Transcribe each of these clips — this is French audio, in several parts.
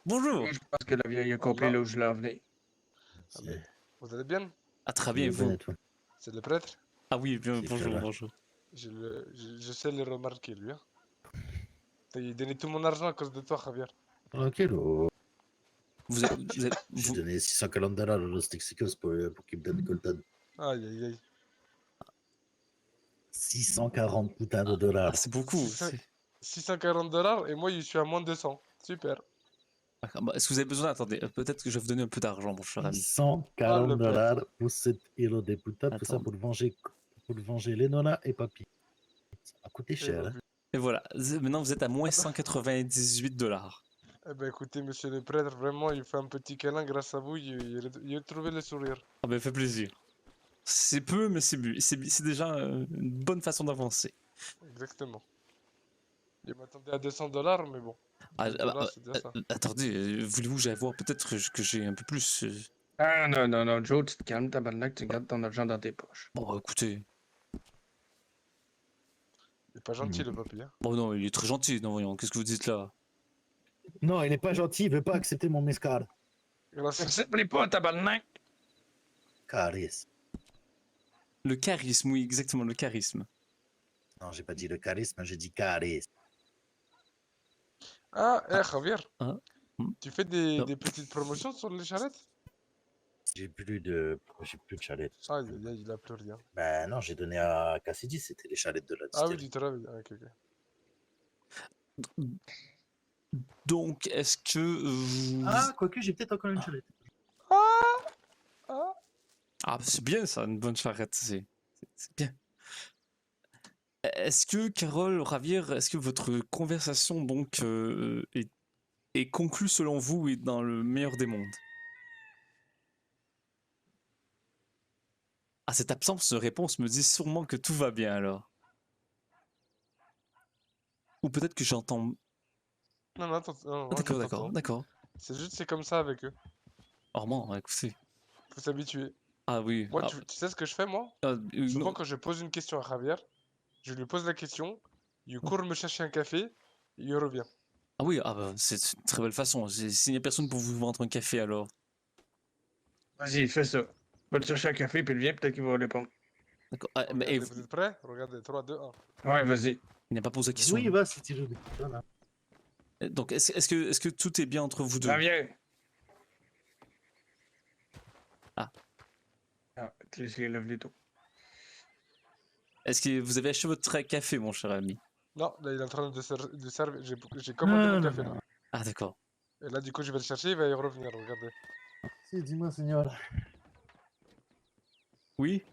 Bonjour. Je pense que la vieille a compris Allah. là où je l'en venais. Ah, mais vous allez bien? Ah, très bien, et vous? C'est le prêtre? Ah oui, bien, C'est bonjour, Carla. bonjour. Je sais le remarquer, lui. Hein. Il a donné tout mon argent à cause de toi, Javier. Tranquillo. Vous êtes, vous êtes- J'ai vous- donné $640 à Los Texicos pour qu'il me donne Colton. Aïe, aïe, aïe. 640 putains de Ah, dollars. c'est beaucoup. 640 $ et moi, je suis à moins de 200. Super. Bah, est-ce que vous avez besoin? Attendez, peut-être que je vais vous donner un peu d'argent, mon cher ami. 640 le prêtre. dollars pour cet héros des putains. Tout ça Attends. pour venger Lenona et Papy. Ça a coûté Et cher. Hein. Et voilà, maintenant vous êtes à moins 198 $. Eh ben écoutez, monsieur le prêtre, vraiment, il fait un petit câlin grâce à vous, il a trouvé le sourire. Ah ben, fait plaisir. C'est peu, mais c'est déjà une bonne façon d'avancer. Exactement. Il m'attendait à 200 $, mais bon. Ah, 200 $, c'est déjà ça. attendez, voulez-vous que j'aille voir peut-être que j'ai un peu plus Ah non, non, non, Joe, tu te calmes, tabarnak, tu gardes ton argent dans tes poches. Bon, écoutez. Il est pas gentil, le papy. Hein. Bon, non, il est très gentil, non, voyons, qu'est-ce que vous dites là? Non, il n'est pas gentil, il veut pas accepter mon mescal. Grâce. Ça te plaît pas, tabarnak? Charisme. Le charisme, oui, exactement, le charisme. Non, j'ai pas dit le charisme, j'ai dit charisme. Ah, Javier. Hein? Tu fais Non. des petites promotions sur les charrettes? J'ai plus de chalets. Aïe, aïe, aïe, il a plus rien. Ben non, j'ai donné à Cassidy, c'était les chalets de la Ah oui, distillerie. du travail. Ah, ok, ok. Donc, est-ce que vous... Ah, quoique, j'ai peut-être encore une chalette. Ah, c'est bien ça, une bonne charrette, c'est bien. Est-ce que, Carole, Javier, est-ce que votre conversation donc est conclue selon vous et dans le meilleur des mondes? Ah, cette absence de réponse me dit sûrement que tout va bien alors. Ou peut-être que j'entends... Non, non, attends, non, Ah, d'accord, je d'accord, t'entends. d'accord. C'est juste, c'est comme ça avec eux. Armand, écoutez. Faut s'habituer. Ah oui. Moi, Ah, tu sais ce que je fais, moi? Souvent, non. quand je pose une question à Javier, je lui pose la question, il court me chercher un café, et il revient. Ah oui, ah bah, c'est une très belle façon. S'il n'y a personne pour vous vendre un café alors. Vas-y, fais ça. Va te chercher un café, puis viens, peut-être qu'il va répondre. D'accord. Ah, mais Regardez, vous êtes prêts? Regardez, 3, 2, 1. Ouais, vas-y. il n'a pas posé la question. Oui, va, si tu veux. Voilà. Donc, est-ce que tout est bien entre vous deux? Ah, viens. Ah. Ah, tu laisses les lèvres les tôt. Est-ce que vous avez acheté votre café, mon cher ami? Non, là, il est en train de servir. J'ai commandé mon café, là. Ah, d'accord. Et là, du coup, je vais le chercher, il va y revenir, regardez. Si, dis-moi, Seigneur. Oui?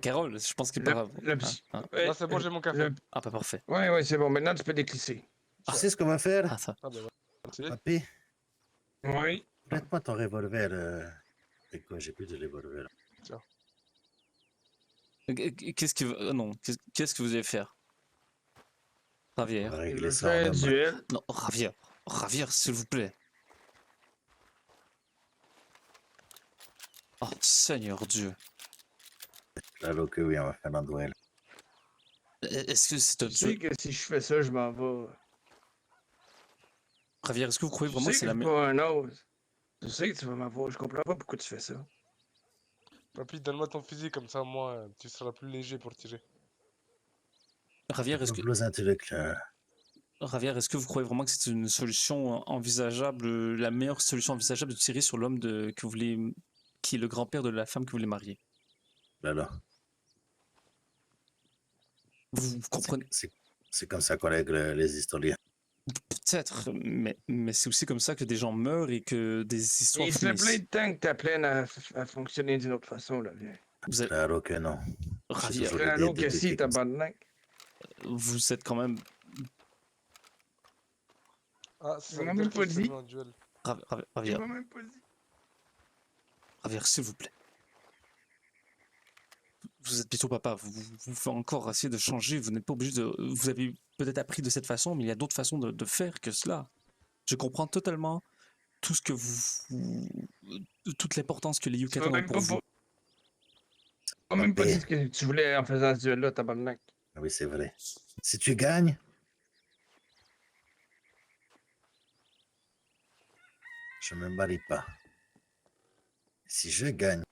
Carole, je pense qu'il est pas grave. Là, c'est bon, j'ai mon café. Ah, pas parfait. Ouais, ouais, c'est bon. Maintenant, tu peux déclisser. Tu sais ce qu'on va faire? Ah, ça. Ah, ben, merci. Papy, Oui. prête-moi ton revolver. C'est quoi, j'ai plus de revolver. Tiens. Qu'est-ce que... non, qu'est-ce que vous allez faire? Javier. On va Il régler veut ça en faire un homme. duel. Non, Javier. Javier, s'il vous plaît. Oh, Seigneur Dieu. Claro que oui, on va faire un duel. Est-ce que c'est un Tu sais duel? que si je fais ça, je m'en vais. Javier, est-ce que vous croyez Tu vraiment sais que c'est que la je suis meilleure... pas un ose. Tu sais que tu vas m'avoir. Je comprends pas pourquoi tu fais ça. Papy, donne-moi ton fusil, comme ça, moi, tu seras plus léger pour tirer. Javier, est-ce que... Plus intellectuel. Javier, est-ce que vous croyez vraiment que c'est une solution envisageable, la meilleure solution envisageable de tirer sur l'homme que vous voulez, qui est le grand-père de la femme que vous voulez marier? Alors, Vous comprenez? c'est comme ça qu'on règle les historiens. Peut-être, mais c'est aussi comme ça que des gens meurent et que des histoires Il se fait finissent. plein de temps que t'apprennes à fonctionner d'une autre façon, là, vieux. Vous êtes, Claro que non. Javier, toujours Frère, des l'autre que si, détectives comme ça. tabarnak. vous êtes quand même... Ah, ça On veut m'a dire même qu'il pas se dit. met en duel. Javier, Il m'a même pas dit. Javier, s'il vous plaît. Vous êtes bientôt papa, vous faites encore essayer de changer, vous n'êtes pas obligé de... Vous avez peut-être appris de cette façon, mais il y a d'autres façons de faire que cela. Je comprends totalement tout ce que toute l'importance que les Tu m'as Yucatans ont même pour pas, vous. tu m'as même pas dit ce que tu voulais en faisant ce duel-là, tabarnak. Oui, c'est vrai. Si tu gagnes, je me marie pas. Si je gagne,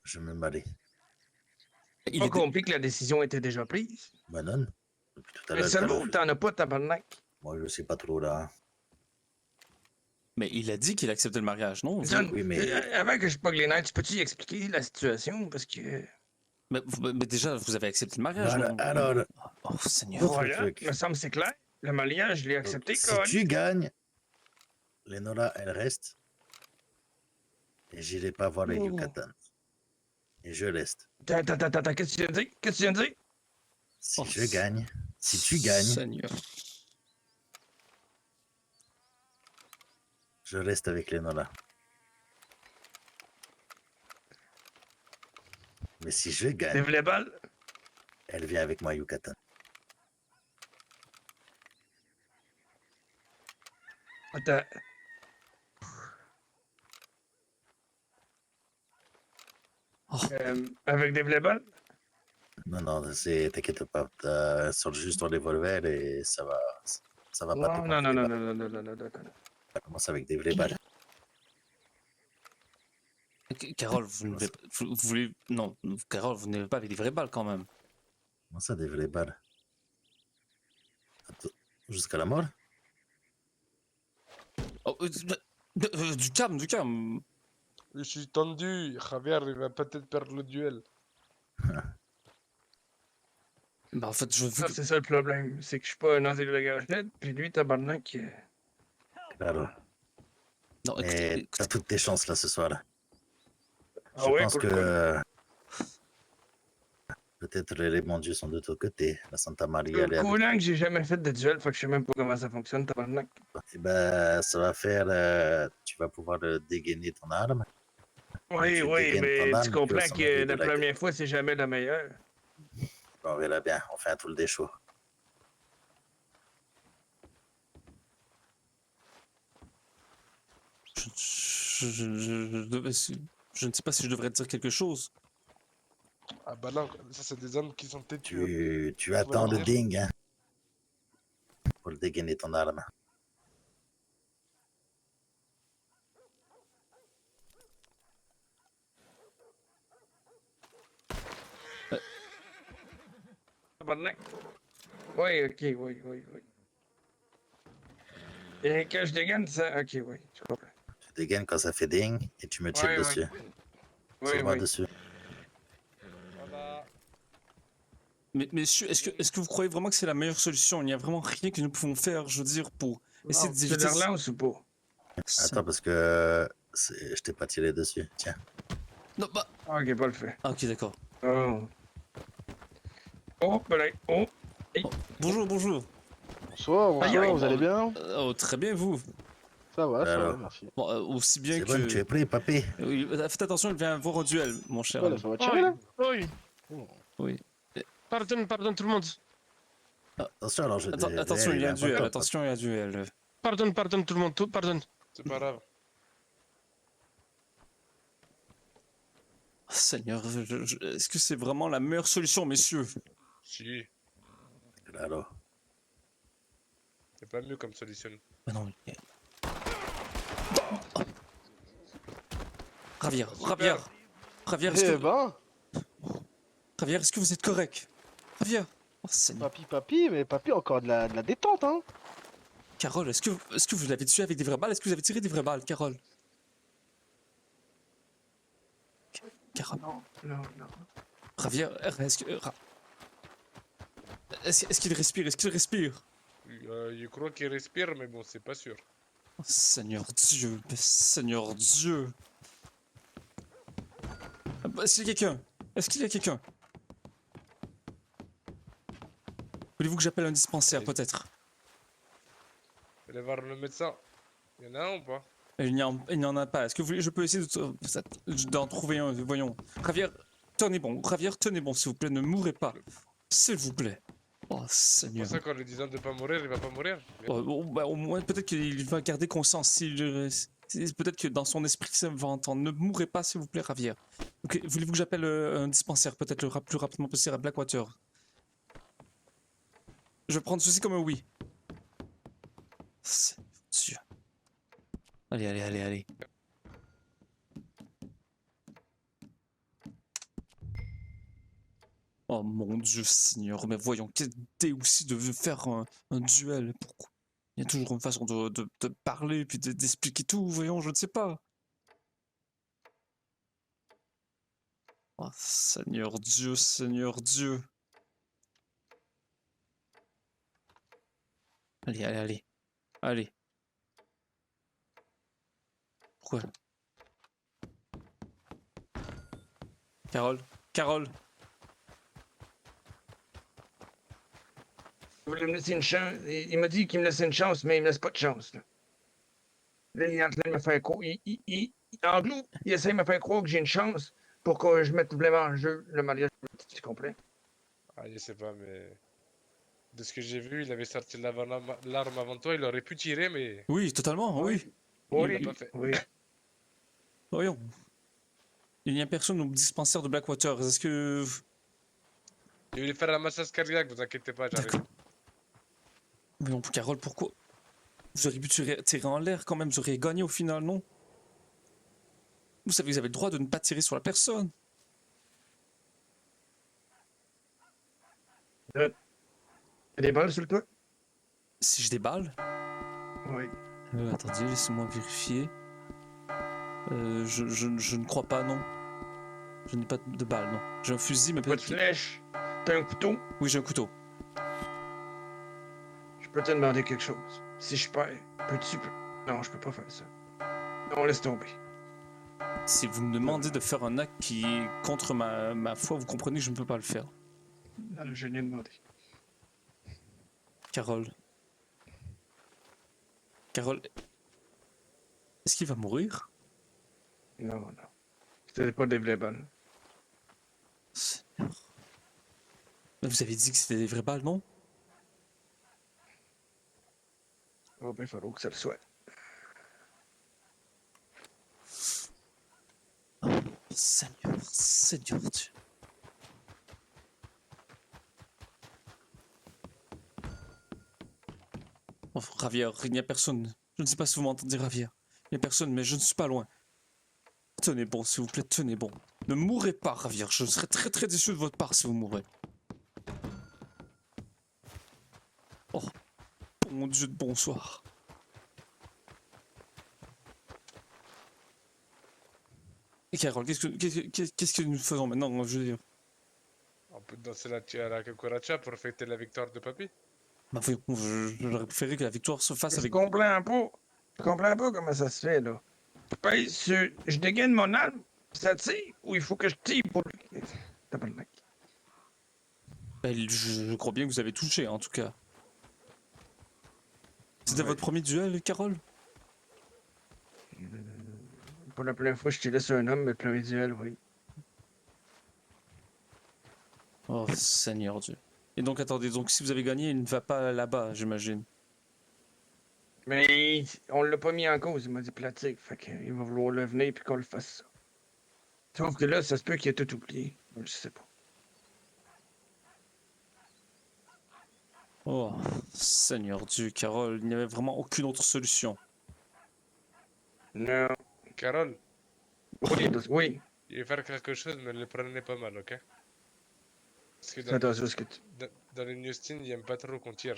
je me marie. Il Pas est... compris que la décision était déjà prise. Ben non. Depuis tout à Mais l'heure, seulement, t'en as pas, tabarnak. moi, je sais pas trop là. Mais il a dit qu'il acceptait le mariage, non? John, Oui, mais- avant que je pogne les nerfs, peux-tu expliquer la situation? Parce que... Mais déjà, vous avez accepté le mariage, Voilà, non? alors, Oh, Seigneur. Autre Voilà, truc. me semble c'est clair. Le mariage, je l'ai donc, accepté, si Colin. tu gagnes, Lenora, elle reste. Et j'irai pas voir les Oh. Yucatan. Et je reste. Attends, qu'est-ce que tu viens de dire? Qu'est-ce que tu viens de dire? Si Oh, je gagne, si tu gagnes, Seigneur. je reste avec Lenora. Mais si je gagne, Lève les balles. elle vient avec moi à Yucatan. Attends. Oh. Avec des vraies balles? Non, non, t'inquiète pas. Sors juste ton revolver et ça va pas te Non, non, non, gonfler. non, non, non, non, non, non, non. Ça commence avec des vraies balles. Carole, vous voulez... Non, Carole, vous n'avez pas avec des vraies balles, quand même. Comment ça, des vraies balles? Attends, jusqu'à la mort? Oh, du calme, du calme. Je suis tendu. Javier, il va peut-être perdre le duel. Bah, en fait, je veux Ça, que... c'est ça le problème. C'est que je suis pas un asile de gâchette, puis lui, tabarnak. Claro. Non, Mais écoutez, t'as toutes tes chances là ce soir. Ah Je ouais, pense pourquoi? que peut-être les bons dieux sont de ton côté. La Santa Maria, elle est Le avec coulant que j'ai jamais fait de duel, fait que je sais même pas comment ça fonctionne, tabarnak. toi. Eh ben, ça va faire. Tu vas pouvoir dégainer ton arme. Oui, Tu oui, dégaines mais ton tu arme, puis on comprends s'en que arrive de la la première fois, c'est jamais la meilleure. On verra bien. On fait un tour des shows. je ne sais pas si je devrais te dire quelque chose. Ah bah là, ça c'est des hommes qui sont têtus. Tu attends le dire. ding, hein, pour dégainer ton arme. Tabarnak. Oui, ok, oui, oui, oui. Et quand je dégaine ça, ok, oui, je comprends. Tu dégaines quand ça fait ding et tu me tires Ouais, dessus. Oui, Tire-moi oui. dessus. Voilà. Mais messieurs, est-ce que vous croyez vraiment que c'est la meilleure solution? Il n'y a vraiment rien que nous pouvons faire, je veux dire, pour essayer Non, tu d'éviter... le relances ou pas? Attends, parce que je t'ai pas tiré dessus. Tiens. Non, bah... Ah, ok, pas le fait. Ah, ok, d'accord. Oh. Oh, ben, oh. Bonjour, bonjour. Bonsoir, Aïe, bonsoir, aïe, vous allez bien? Oh, très bien, vous. Ça va, Alors. merci. Bon, aussi bien C'est que... bon, tu es prêt, papé? Oui, faites attention, il vient voir au duel, mon cher. Voilà, ami. ça va tirer là? Oui, Oui. pardon tout le monde. Attention, alors je Attention, il y a un duel, Attends, attention, il y a un duel. Pardon tout le monde, pardon. C'est pas grave. Oh, Seigneur, est-ce que c'est vraiment la meilleure solution, messieurs? Si, Claro. c'est pas mieux comme solution. Mais non, Oh. Javier, Javier, Eh ben, Javier, est-ce que vous êtes correct? Javier. Oh, Seigneur. papy, mais papy, encore de la détente, hein? Carole, est-ce que vous l'avez tué avec des vraies balles? Est-ce que vous avez tiré des vraies balles, Carole? Carole. Non, non, non. Javier, est-ce qu'il respire? Est-ce qu'il respire? Je crois qu'il respire, mais bon, c'est pas sûr. Oh, Seigneur Dieu, mais Seigneur Dieu. Est-ce qu'il y a quelqu'un? Est-ce qu'il y a quelqu'un? Voulez-vous que j'appelle un dispensaire, Oui. peut-être? Allez voir le médecin. Il y en a un ou pas? Il n'y en a pas. Est-ce que je peux essayer d'en trouver un? Voyons. Javier, tenez bon. Javier, tenez bon, s'il vous plaît. Ne mourrez pas. S'il vous plaît. Oh, C'est Seigneur. pour ça qu'en lui disant de pas mourir, il va pas mourir. Bah, au moins, peut-être qu'il va garder conscience. Peut-être que dans son esprit, ça va entendre. Ne mourrez pas, s'il vous plaît, Javier. Ok, voulez-vous que j'appelle un dispensaire, peut-être le plus rapidement possible à Blackwater? Je vais prendre ceci comme un oui. Seigneur Dieu. Allez, allez, allez, allez. Oh mon Dieu Seigneur, mais voyons, quelle idée aussi de faire un duel. Pourquoi? Il y a toujours une façon de parler, puis d'expliquer tout, voyons, je ne sais pas. Oh Seigneur Dieu, Seigneur Dieu. Allez, allez, allez. Allez. Pourquoi? Carole? Carole? Il voulait me laisser une chance. Il m'a dit qu'il me laissait une chance, mais il me laisse pas de chance. Là, il est en train de me faire croire. En gros, il essaie de me faire croire que j'ai une chance pour que je mette vraiment en jeu le mariage. Tu comprends? Ah, je sais pas, mais. De ce que j'ai vu, il avait sorti l'arme avant toi, il aurait pu tirer, mais. Oui, totalement, oui. Il l'a pas fait. Oui. Voyons. Il n'y a personne au dispensaire de Blackwater. Est-ce que... Il voulait faire un massage cardiaque, vous inquiétez pas, j'arrive. D'accord. Voyons, Carole, pourquoi? Vous auriez pu tirer en l'air quand même, vous auriez gagné au final, non? Vous savez, vous avez le droit de ne pas tirer sur la personne. Il y a des balles sur le toit? Si je déballe... Oui. Attendez, laissez-moi vérifier. Je ne crois pas, non. Je n'ai pas de balle, non. J'ai un fusil, mais Pas de peut-être... flèche. T'as un couteau? Oui, j'ai un couteau. Je peux te demander quelque chose. Si je perds, peux-tu... Non, je peux pas faire ça. Non, laisse tomber. Si vous me demandez de faire un acte qui est contre ma foi, vous comprenez que je ne peux pas le faire. Non, je l'ai demandé. Carole. Carole... Est-ce qu'il va mourir? Non, non. C'était pas des vraies balles. Seigneur. Mais vous avez dit que c'était des vraies balles, non? Oh, ben, il faudra que ça le soit. Seigneur, Seigneur Dieu. Oh, Javier, il n'y a personne. Je ne sais pas si vous m'entendez, Javier. Il n'y a personne, mais je ne suis pas loin. Tenez bon, s'il vous plaît, tenez bon. Ne mourrez pas, Javier. Je serais très très déçu de votre part si vous mourrez. Oh, mon Dieu de bonsoir. Et Carole, qu'est-ce que nous faisons maintenant, je veux dire? On peut danser la cucaracha pour fêter la victoire de papy. Bah, voyons, j'aurais préféré que la victoire se fasse Je avec... comprends pas. Je comprends pas comment ça se fait, là. Je dégaine mon arme, ça tire, ou il faut que je tire pour lui. Tabarnak. Ben, je crois bien que vous avez touché, en tout cas. C'était Ouais. votre premier duel, Carole? Pour la première fois, je t'ai laissé un homme, mais le premier duel, oui. Oh, Seigneur Dieu. Et donc, attendez, donc si vous avez gagné, il ne va pas là-bas, j'imagine. Mais on l'a pas mis en cause, il m'a dit pratique. Fait qu'il va vouloir le venir puis qu'on le fasse ça. Sauf que là, ça se peut qu'il ait tout oublié. Je sais pas. Oh, Seigneur Dieu, Carole, il n'y avait vraiment aucune autre solution. Non. Carole, Oui, oui. il va faire quelque chose, mais le prenez pas mal, ok? Parce que Fais attention à ce que tu... dans les Newstein, il aime pas trop qu'on tire.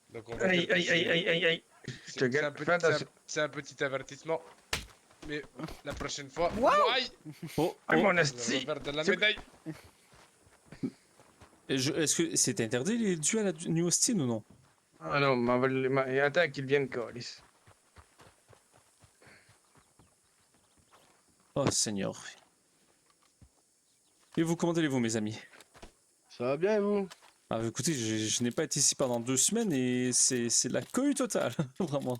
Donc on va Aïe, dire que aïe, aïe, aïe, aïe, aïe. Je te c'est un, garde. petit- Fais attention. c'est un petit avertissement. Mais la prochaine fois, aïe, Oh, Ah, oh. mon on va esti. faire de la C'est- médaille. Est-ce que c'est interdit les duels à New Austin ou non? Ah non, attends qu'il vienne, Calis. Oh, Seigneur. Et vous, comment allez-vous, mes amis? Ça va bien, et vous? Ah, écoutez, je n'ai pas été ici pendant 2 semaines et c'est la cohue totale, vraiment.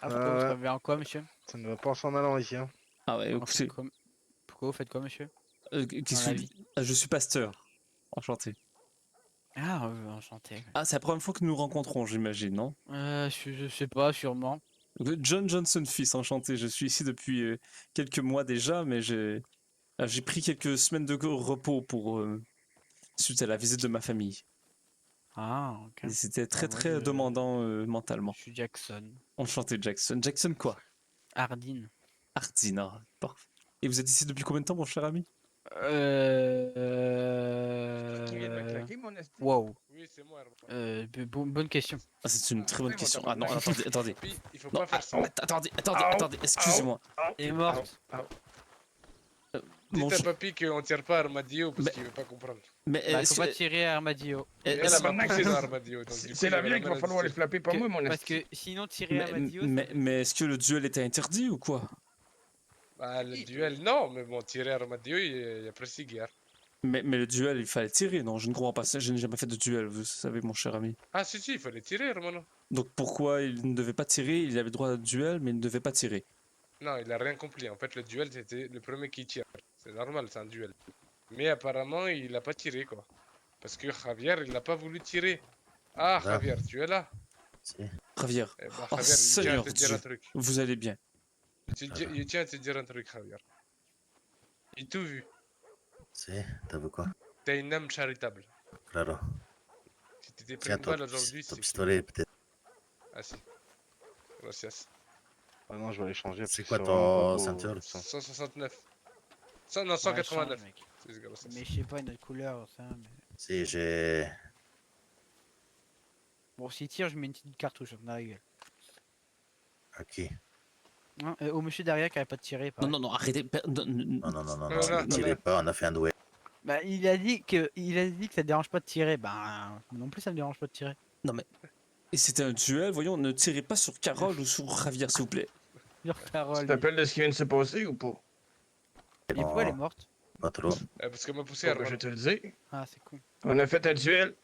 Ah, pourquoi vous travaillez en quoi, monsieur? Ça ne va pas en s'en allant ici, hein. Ah ouais, Vous faites écoutez, quoi- Pourquoi vous faites quoi, monsieur? qu'est-ce Dans la que... vie. Ah, je suis pasteur. Enchanté. Ah, enchanté. Ah, c'est la première fois que nous nous rencontrons, j'imagine, non? Je sais pas, sûrement. John Johnson fils, enchanté. Je suis ici depuis quelques mois déjà, mais j'ai pris quelques semaines de repos pour suite à la visite de ma famille. Ah, ok. Et c'était très moi, très je- demandant mentalement. Je suis Jackson. Enchanté Jackson. Jackson quoi? Ardine. Ardina. Parfait. Et vous êtes ici depuis combien de temps, mon cher ami? Qui vient de me claquer, mon esti? Wow. Oui, c'est moi, Herman. Bonne question. Ah, c'est une très bonne Fais-moi question. ta Ah non, bonne attendez, attendez. Papy, il faut Non, pas faire ça. attendez, Au, excusez-moi. Elle est morte. Dites Mon à ch- papy qu'on tire pas Armadillo parce Mais- qu'il veut pas comprendre. Mais Bah, est-ce faut pas que- tirer à Armadillo. Et est-ce- elle a Tabarnak, poussé c'est- dans Armadillo. Donc, du coup, C'est la j'avais vieille qu'il va main falloir les à flapper, pas Que- moi, mon Parce esti. que sinon, tirer à Armadillo, mais est-ce que le duel était interdit ou quoi? Bah, le duel, non, mais bon, tirer Armadillo, il y a presque guerre. Mais le duel, il fallait tirer, non? Je ne crois pas ça. Je n'ai jamais fait de duel, vous savez, mon cher ami. Ah, si, il fallait tirer, hermano. Donc pourquoi il ne devait pas tirer? Il avait droit à duel, mais il ne devait pas tirer. Non, il a rien compris. En fait, le duel, c'était le premier qui tire. C'est normal, c'est un duel. Mais apparemment, il a pas tiré, quoi. Parce que Javier, il n'a pas voulu tirer. Ah, Ah. Javier, tu es là? Si. Javier, Eh ben, Oh, Javier, il tient à Seigneur te dire Dieu. un truc. vous allez bien. Il tient à te dire un truc, Javier. Il tout vu. Si, t'as vu quoi? T'es une âme charitable. Claro. Si t'étais pris Tiens, une balle aujourd'hui, ton c'est... pistolet, peut-être. Ah si. Gracias. Ah non, je vais aller changer. parce C'est que quoi ça ton va pas beau, ceinture? ça. 169. Non, Ouais, 189. change, mec. C'est gracias. Mais je sais pas une autre couleur, ça. Mais... Si, j'ai. Bon, s'il tire, je mets une petite cartouche dans la gueule. À qui? Hein, au monsieur derrière qui avait pas de tirer. Non, pareil. non, arrêtez. Non, non, non, non, Non, non, non, ne tirez non. pas, on a fait un duel. Bah, il a dit que ça dérange pas de tirer. Bah, non plus, ça me dérange pas de tirer. Et c'était un duel, voyons, ne tirez pas sur Carole ou sur Javier, s'il vous plaît. Sur Tu parole. te rappelles de ce qui vient de se passer ou pas? Et pourquoi elle est morte? Pas trop. Parce qu'elle m'a poussé, Bon, ben, je Hermano. vais te le dire. Ah, c'est con. On a fait un duel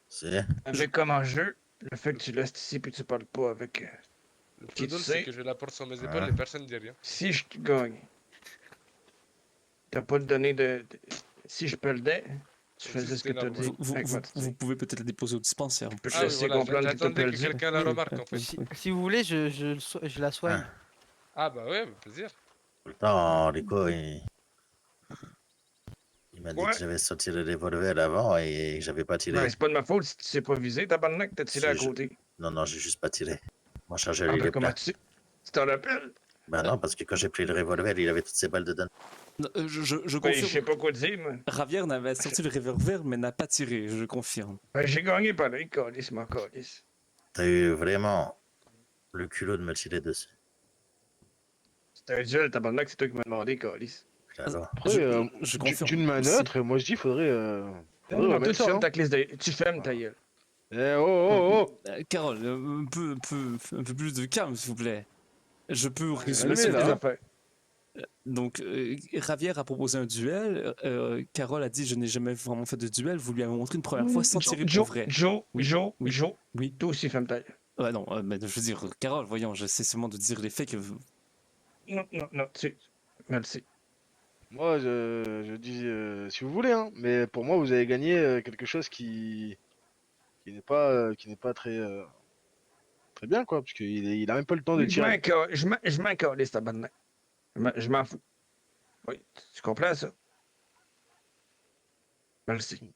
Si. avec comme enjeu le fait que tu restes ici puis tu parles pas avec. Le Qui plus drôle, tu sais? c'est que je la porte sur mes épaules Ah. et personne ne dit rien. Si je te gagne, t'as pas de données de. Si je perdais, tu faisais ce que t'as Vous- dit. avec votre Vous pouvez peut-être la déposer au dispensaire. Je peux te Ah oui, laisser voilà, comprendre que t'as j'attendais que perdu. quelqu'un la Oui, remarque, en fait. Si vous voulez, je la soigne. Ah. Ah bah ouais, avec plaisir. Tout le temps, Rico, il m'a dit Ouais. que j'avais sorti le revolver avant et que j'avais pas tiré. Ben, c'est pas de ma faute si tu sais pas viser, tabarnak, t'as tiré à Si, je- côté. Non, non, j'ai juste pas tiré. Moi, chargé Ah, les ben, comment plats. tu sais? Tu t'en rappelles? Ben non, parce que quand j'ai pris le revolver, il avait toutes ses balles dedans. Non, je Ben, je confirme. sais pas quoi dire, moi. Javier n'avait sorti le revolver, mais n'a pas tiré, je confirme. Ben, j'ai gagné pareil, calice, ma calice. T'as eu vraiment le culot de me tirer dessus. C'était un duel, tabarnak, c'est toi qui m'as demandé, calice. Claro. Après, Je confirme. d'une main à C'est- l'autre, moi je dis, faudrait. Non, toi, remettre tu ça, fermes hein. ta clé de... Tu fermes ta gueule. Eh oh oh oh! Carole, un peu plus de calme, s'il vous plaît. Je peux résumer mais s'il vous là. plaît. affaires. Donc, Javier a proposé un duel. Carole a dit je n'ai jamais vraiment fait de duel. Vous lui avez montré une première fois sans tirer pour Joe, vrai. Joe, Oui, Joe, oui. Joe, Oui. toi aussi ferme ta gueule. Ouais, non, mais je veux dire, Carole, voyons, j'essaie seulement de dire les faits que vous. Non, non, non, merci. Moi, je dis, si vous voulez, hein, mais pour moi, vous avez gagné quelque chose qui n'est pas très, très bien, quoi, parce qu'il a même pas le temps de Je m'en tirer. je m'en calisse, tabarnak. Je m'en fous. Oui, tu comprends ça? Merci.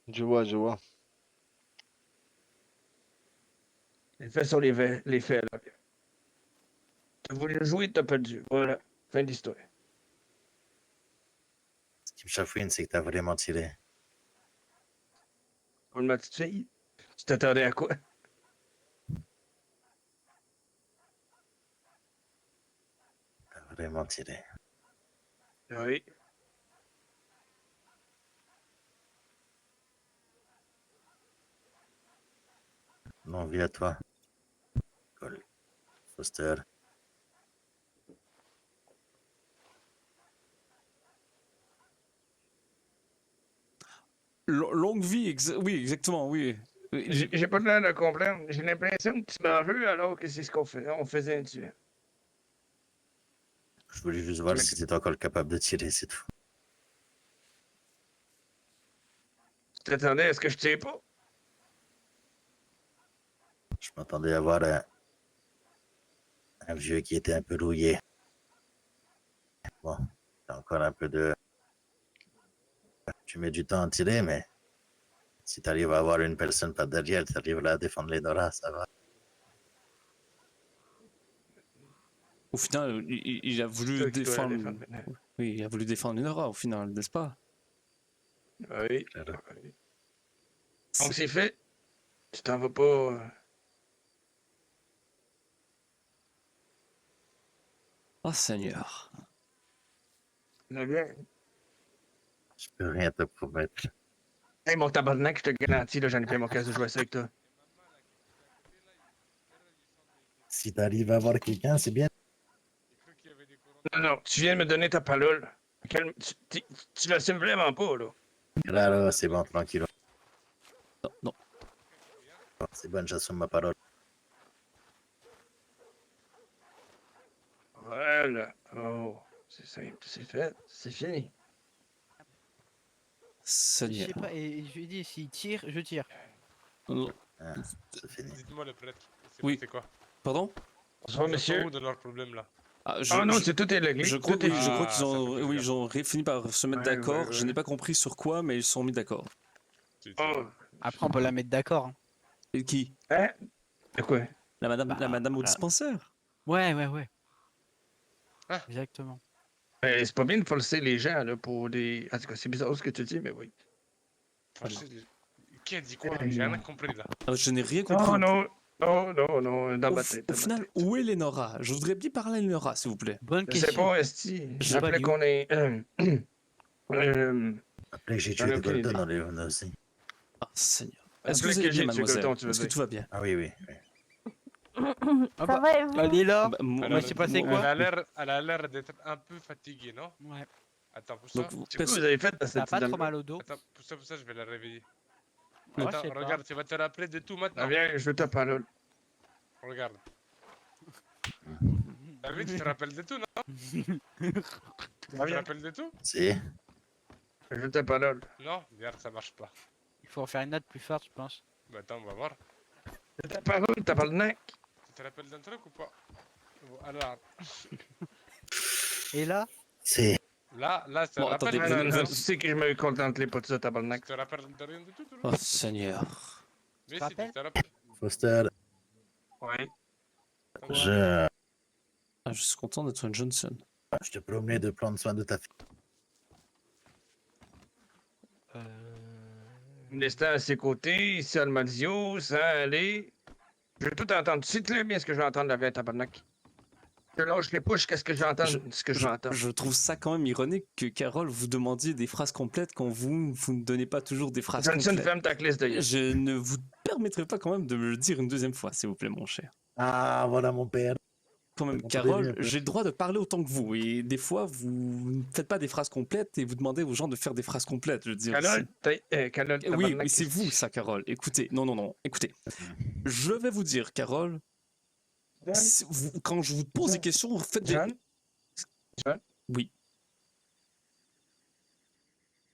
Je vois, je vois. Les faits sont les faits, là. T'as voulu jouer, t'as perdu. Voilà, fin d'histoire. Ce qui me chafouine, c'est que t'as vraiment tiré. Pour ma petite fille, tu t'attendais à quoi? T'as vraiment tiré. Oui. Non, vie à toi. Cole. Foster. Longue vie, oui, exactement, oui. J'ai pas de l'air de comprendre. J'ai l'impression que tu m'en veux alors que c'est ce qu'on faisait. On faisait un duel. Je voulais juste voir si t'étais encore capable de tirer, c'est tout. Tu t'attendais à ce que je tire pas? Je m'attendais à voir un vieux qui était un peu rouillé. Bon, t'as encore un peu de... Tu mets du temps à tirer, mais si t'arrives à avoir une personne par derrière, t'arriveras à défendre les Doras, ça va. Au final, il a C'est voulu toi qui dois la défendre. défendre maintenant. Oui, il a voulu défendre Lenora au final, n'est-ce pas? Oui. Claro. oui. Donc c'est fait. Tu t'en vas pas. Oh Seigneur. Là, bien. Je peux rien te promettre. Hey, mon tabarnak, je te garantis, là, j'en ai plein mon casse de jouer ça avec toi. Si t'arrives à voir quelqu'un, c'est bien. Non, non, tu viens de me donner ta parole. Tu l'assumes vraiment pas, là. Claro, c'est bon, tranquille. Non, non. C'est bon, j'assume ma parole. Voilà. Oh, c'est simple, c'est fait, c'est fini. Je Seigneur. sais pas, et je lui ai dit, s'il tire, je tire. Non. Ah, c'est fini. Dites-moi le prêtre. Oui. C'est quoi? Pardon? Bonsoir, Ils sont monsieur. où de leur problème là? Ah, Ah non, c'est tout est réglé. je crois, tout est oui, je fini. crois Ah, qu'ils ça ont, fait oui, plaisir. ils ont fini par se mettre Ouais, d'accord. ouais, Je ouais. n'ai pas compris sur quoi, mais ils se sont mis d'accord. Oh, Après, on peut la mettre d'accord. Hein. Et qui? hein? De quoi? Bah, La madame au voilà. dispensaire? Ouais, ouais, ouais. Ah. Exactement. C'est pas bien de forcer les gens, là, pour des. En tout cas, c'est bizarre ce que tu dis, mais oui. Franchement, qui a dit quoi? J'ai rien compris là. Ah, je n'ai rien compris. Non, non, non, non, non, dans Au, ma tête. au Dans ma final, tête. où est Lenora? Je voudrais bien parler à Lenora, s'il vous plaît. Bonne Je sais question. pas, Esti. Je sais Je pas, rappelais Liu. qu'on est. Après, j'ai J'en ai tué aucune idée. Golden dans les runes aussi. Ah, Seigneur. Est-ce que Rappelez vous allez que bien, j'ai tué mademoiselle? Goton, tu veux Est-ce que dire. tout va bien? Ah oui, oui. oui. Ah Ça bah, va et vous? elle est là. Bah, Alors, il s'est passé quoi? Elle a l'air d'être un peu fatiguée, non? Ouais. Attends, pour ça. Donc, C'est quoi que vous avez fait à T'as cette pas trop dame? mal au dos? Attends, pour ça, je vais la réveiller. Ouais, je Attends, sais pas. regarde, tu vas te rappeler de tout maintenant. Ah, viens, je veux ta parole. Regarde. T'as vu, tu te rappelles de tout, non? Ah, Tu te viens, rappelles de tout? Si. je veux ta parole. Non, regarde, ça marche pas. Il faut en faire une note plus forte, je pense. Bah attends, on va voir. Je veux ta parole, ta parole. Tu te rappelles d'un truc ou pas? Alors, Et là? Si. là, ça te Bon, rappelle. attendez, Non, vous- non, vous- non, tu sais que je me contenterai pas de ça, Tu tabarnak. te rappelles de rien du tout, là? Oh, Seigneur. Mais te si, tu rappelles te rappelles. Foster, Ouais. je Ah, je suis content d'être un Johnson. te promets de prendre soin de ta fille. Lestat à ses côtés, ici Almazio, ça aller. Je veux tout entendre. Tu sais très bien ce que je vais entendre, la vieille tabarnak. Je lâche les pouces jusqu'à ce que j'entende ce que je vais entendre. Je trouve ça quand même ironique que Carole vous demandiez des phrases complètes quand vous ne donnez pas toujours des phrases Johnson, complètes. ferme ta classe de gueule. Je ne vous permettrai pas quand même de me le dire une deuxième fois, s'il vous plaît, mon cher. Ah, voilà mon père. Quand même, Attendez, Carole, un peu. j'ai le droit de parler autant que vous. Et des fois, vous ne faites pas des phrases complètes et vous demandez aux gens de faire des phrases complètes. Je veux dire. Carole, Carole, Oui, tabarnak, oui, c'est vous, ça, Carole. Écoutez, non, écoutez. Je vais vous dire, Carole, John, quand je vous pose des questions, faites des... John? John? Oui.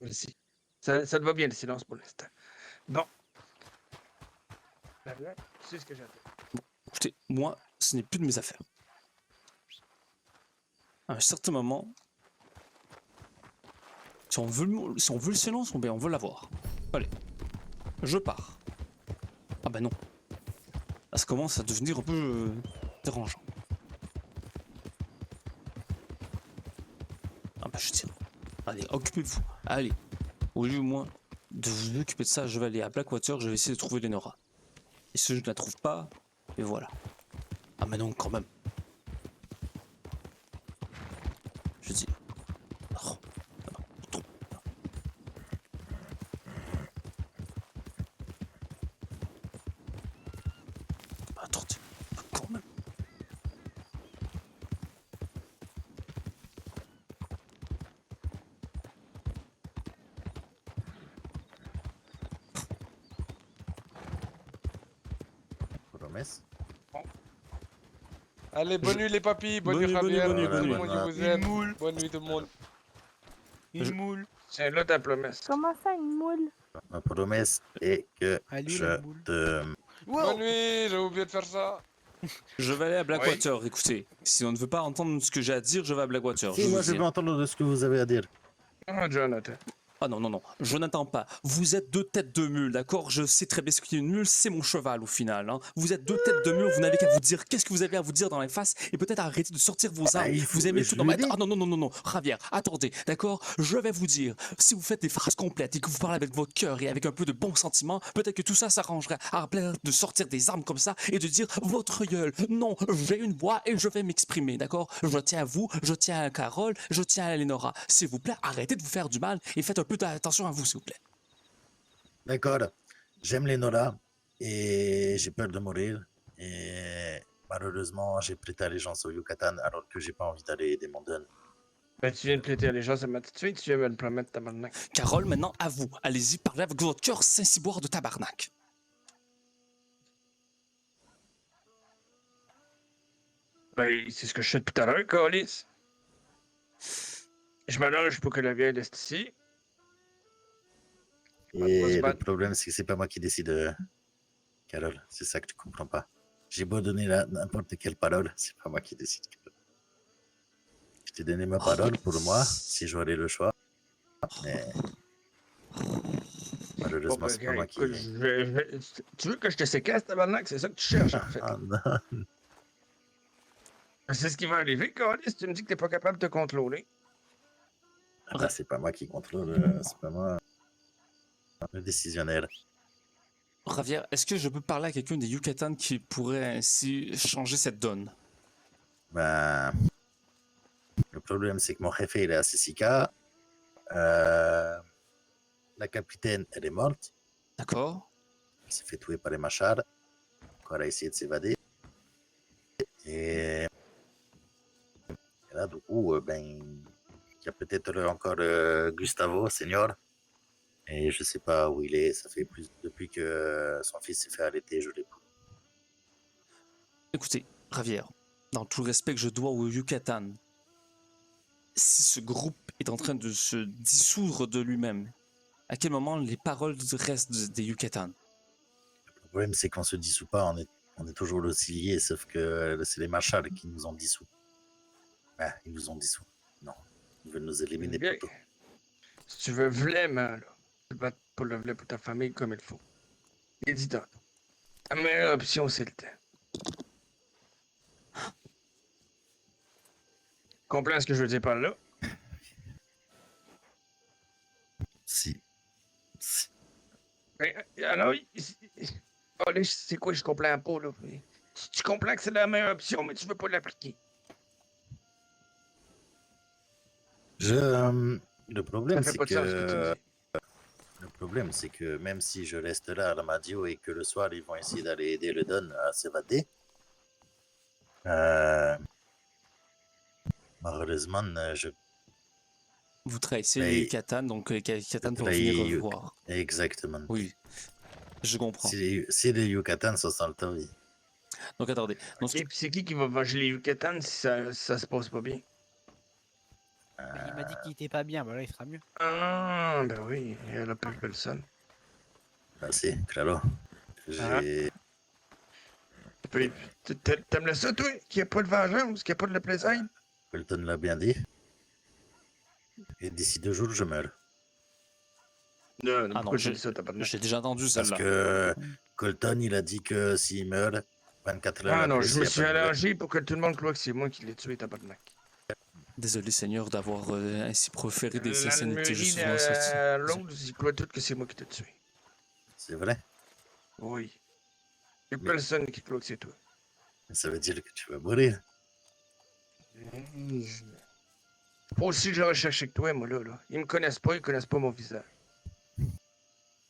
Merci. Ça te va bien le silence pour l'instant. Bon. Tu sais ce que j'attends. Écoutez, moi, ce n'est plus de mes affaires. À un certain moment, si on veut le silence, on veut l'avoir. Allez, je pars. Ah ben non. Là, ça commence à devenir un peu dérangeant. Ah ben je tire. Allez, occupez-vous. Allez. Au lieu, moi, de vous occuper de ça, je vais aller à Blackwater, je vais essayer de trouver Lenora. Et si je ne la trouve pas, et voilà. Ah mais non, quand même. Je dis... Oh, non, non, non. Attendez, quand même. Promesse. Allez, bonne nuit les papis, bonne nuit Bonne nuit, Javier, bonne nuit, tout bonne le nuit. monde, je vous aime. Bonne nuit tout le monde. Je- moule. Tiens, là ta promesse. Comment ça, une moule? Ma promesse est que Allez, je la boule. te... Bonne nuit, j'ai oublié de faire ça. Je vais aller à Blackwater, écoutez. Si on ne veut pas entendre ce que j'ai à dire, je vais à Blackwater. Si, je moi vous je dis. veux entendre de ce que vous avez à dire. Ah, Jonathan. Ah non, non, non, je n'attends pas. Vous êtes deux têtes de mule, d'accord? Je sais très bien ce qu'est une mule, c'est mon cheval au final. Hein. Vous êtes deux têtes de mule, vous n'avez qu'à vous dire qu'est-ce que vous avez à vous dire dans les faces et peut-être arrêter de sortir vos armes. il faut- Vous aimez je tout. lui Non, mais ai dit. ah non, non, non, non, non, Javier, attendez, d'accord? Je vais vous dire, si vous faites des phrases complètes et que vous parlez avec votre cœur et avec un peu de bons sentiments, peut-être que tout ça s'arrangerait. À place de sortir des armes comme ça et de dire votre gueule. Non, j'ai une voix et je vais m'exprimer, d'accord? Je tiens à vous, je tiens à Carole, je tiens à Eleonora. S'il vous plaît, arrêtez de vous faire du mal et faites un peu attention à vous, s'il vous plaît. D'accord. J'aime les Nora et j'ai peur de mourir. Et malheureusement, j'ai prêté allégeance au Yucatan alors que j'ai pas envie d'aller aider mon don. Ben, tu viens de prêter allégeance à ma petite fille, tu viens me le promettre, tabarnak. Carole, maintenant, à vous. Allez-y, parlez avec votre cœur Saint-Cyboire de tabarnak. Ben, c'est ce que je fais depuis tout à l'heure, Calis. Je m'arrange pour que la vieille reste ici. Et se le battre. problème, c'est que c'est pas moi qui décide, Carole. C'est ça que tu comprends pas. J'ai beau donner n'importe quelle parole, c'est pas moi qui décide. Carole. Je t'ai donné ma parole pour moi, si j'aurais le choix. Mais Bon, malheureusement, ben, c'est pas moi qui. écoute, tu veux que je te séquestre, tabarnak? C'est ça que tu cherches, en fait. Ah, non. C'est ce qui va arriver, Calis. Tu me dis que t'es pas capable de te contrôler. Ah ben, c'est pas moi qui contrôle, c'est pas moi le décisionnaire. Javier, est-ce que je peux parler à quelqu'un des Yucatan qui pourrait ainsi changer cette donne? Ben, le problème, c'est que mon jefe, il est à Sessica. La capitaine, elle est morte. D'accord? Elle s'est fait tuer par les Machar. Quand elle a essayé de s'évader. Et là, du coup, ben, il y a peut-être encore Gustavo, senior. Et je sais pas où il est. Ça fait plus depuis que son fils s'est fait arrêter, je l'ai pas. Écoutez, Javier, dans tout le respect que je dois au Yucatan, si ce groupe est en train de se dissoudre de lui-même, à quel moment les paroles restent des Yucatan? Le problème, c'est qu'on se dissout pas. On est toujours aussi liés, sauf que c'est les Machar qui nous ont dissous. Ben, ils nous ont dissous. Non, ils veulent nous éliminer Bien. plutôt. Si tu veux vraiment, là, te battre pour le vrai pour ta famille comme il faut. Et dis donc, la meilleure option, c'est le temps. Comprends ce que je veux dire par là? Si. Ben, alors, oh, là, c'est quoi, je comprends pas, là. Tu comprends que c'est la meilleure option, mais tu veux pas l'appliquer. Le problème, Ça fait c'est pas de sens ce que tu me que dis. le problème, c'est que même si je reste là à la Madio et que le soir ils vont essayer d'aller aider le Don à s'évader, malheureusement, Vous trahissez Mais- les Yucatan, donc les Yucatan vont trahis venir Yuc- revoir. exactement. Oui, je comprends. Si les Yucatan sont sans le temps, oui. Donc attendez. Donc, Et puis c'est qui va venger les Yucatan si ça se passe pas bien? Il m'a dit qu'il était pas bien, bah là il sera mieux. Ah, ben oui, elle a plus personne. Merci, claro. J'ai Puis, t'aimes ça, toi? Qu'il n'y a pas de vengeance, qu'il n'y a pas de plaisir? Colton l'a bien dit. Et d'ici 2 jours, je meurs. Non, non, pourquoi je- tu dis ça, tabarnak? j'ai déjà entendu Parce celle-là. que Colton, il a dit que s'il meurt, 24 heures Ah non, après, je s'il me y a suis pas de nouvelles- arrangé pour que tout le monde croit que c'est moi qui l'ai tué, tabarnak. Désolé, Seigneur, d'avoir ainsi proféré des sincérités. Je L'Anne-Marie, suis vraiment sorti. Rose, ils croient tous que c'est moi qui t'ai tué. C'est vrai? Oui. Il n'y a Mais- personne qui croit que c'est toi. Ça veut dire que tu vas mourir. Aussi, je recherche que toi, moi, là. Ils me connaissent pas, ils connaissent pas mon visage.